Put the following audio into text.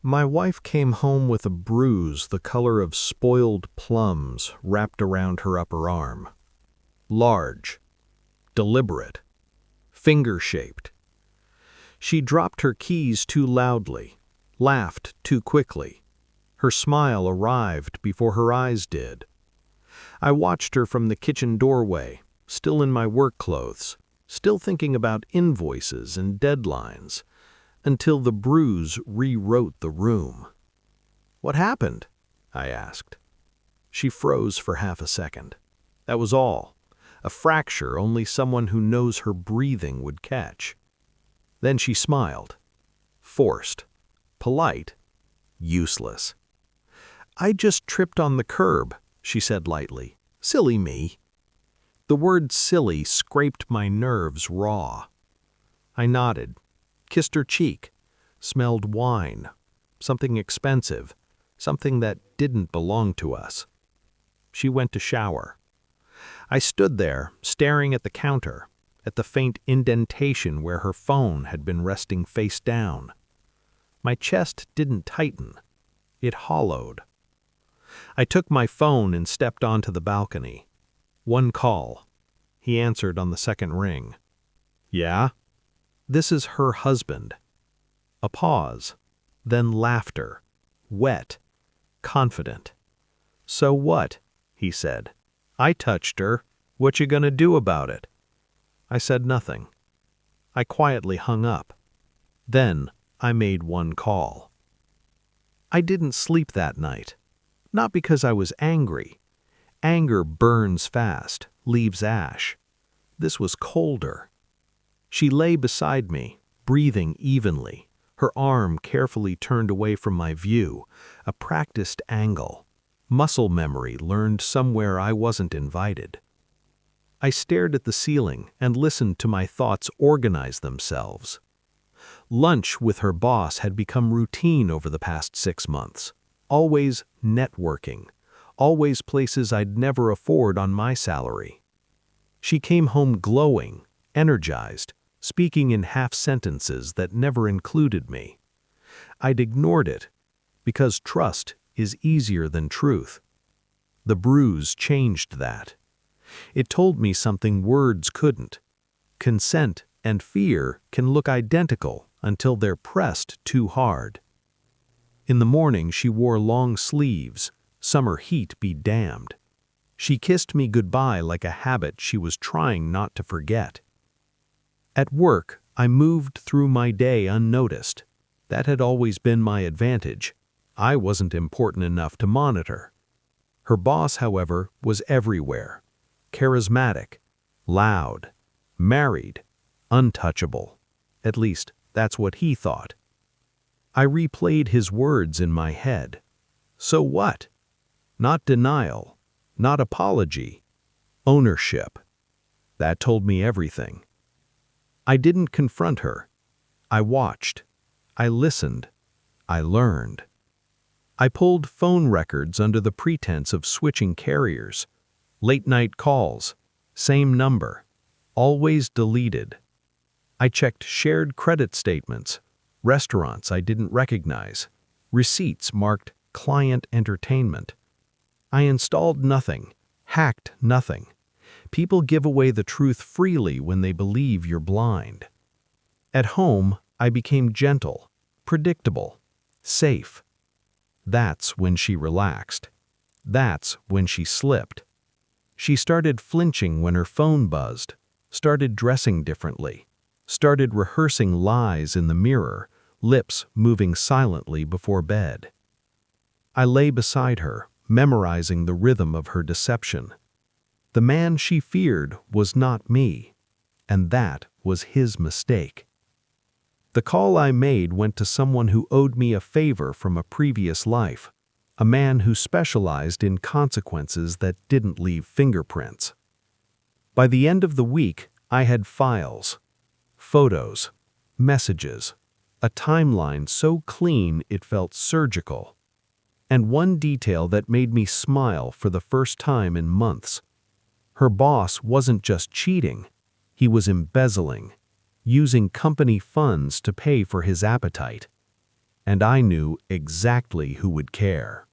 My wife came home with a bruise the color of spoiled plums wrapped around her upper arm. Large, deliberate, finger-shaped. She dropped her keys too loudly, laughed too quickly. Her smile arrived before her eyes did. I watched her from the kitchen doorway, still in my work clothes, still thinking about invoices and deadlines, until the bruise rewrote the room. "What happened?" I asked. She froze for half a second. That was all. A fracture only someone who knows her breathing would catch. Then she smiled. Forced. Polite. Useless. "I just tripped on the curb," she said lightly. "Silly me." The word silly scraped my nerves raw. I nodded, kissed her cheek, smelled wine, something expensive, something that didn't belong to us. She went to shower. I stood there, staring at the counter, at the faint indentation where her phone had been resting face down. My chest didn't tighten. It hollowed. I took my phone and stepped onto the balcony. One call. He answered on the second ring. "Yeah?" "This is her husband." A pause, then laughter, wet, confident. "So what?" he said. "I touched her. What you gonna do about it?" I said nothing. I quietly hung up. Then I made one call. I didn't sleep that night. Not because I was angry. Anger burns fast, leaves ash. This was colder. She lay beside me, breathing evenly, her arm carefully turned away from my view, a practiced angle, muscle memory learned somewhere I wasn't invited. I stared at the ceiling and listened to my thoughts organize themselves. Lunch with her boss had become routine over the past 6 months. Always networking, always places I'd never afford on my salary. She came home glowing, energized, speaking in half sentences that never included me. I'd ignored it, because trust is easier than truth. The bruise changed that. It told me something words couldn't. Consent and fear can look identical until they're pressed too hard. In the morning she wore long sleeves, summer heat be damned. She kissed me goodbye like a habit she was trying not to forget. At work, I moved through my day unnoticed. That had always been my advantage. I wasn't important enough to monitor. Her boss, however, was everywhere. Charismatic, loud, married, untouchable. At least, that's what he thought. I replayed his words in my head. So what? Not denial, not apology, ownership. That told me everything. I didn't confront her. I watched. I listened. I learned. I pulled phone records under the pretense of switching carriers. Late-night calls, same number, always deleted. I checked shared credit statements, restaurants I didn't recognize, receipts marked client entertainment. I installed nothing, hacked nothing. People give away the truth freely when they believe you're blind. At home, I became gentle, predictable, safe. That's when she relaxed. That's when she slipped. She started flinching when her phone buzzed, started dressing differently, started rehearsing lies in the mirror, lips moving silently before bed. I lay beside her, memorizing the rhythm of her deception. The man she feared was not me, and that was his mistake. The call I made went to someone who owed me a favor from a previous life, a man who specialized in consequences that didn't leave fingerprints. By the end of the week, I had files, photos, messages, a timeline so clean it felt surgical, and one detail that made me smile for the first time in months. Her boss wasn't just cheating, he was embezzling, using company funds to pay for his appetite. and I knew exactly who would care.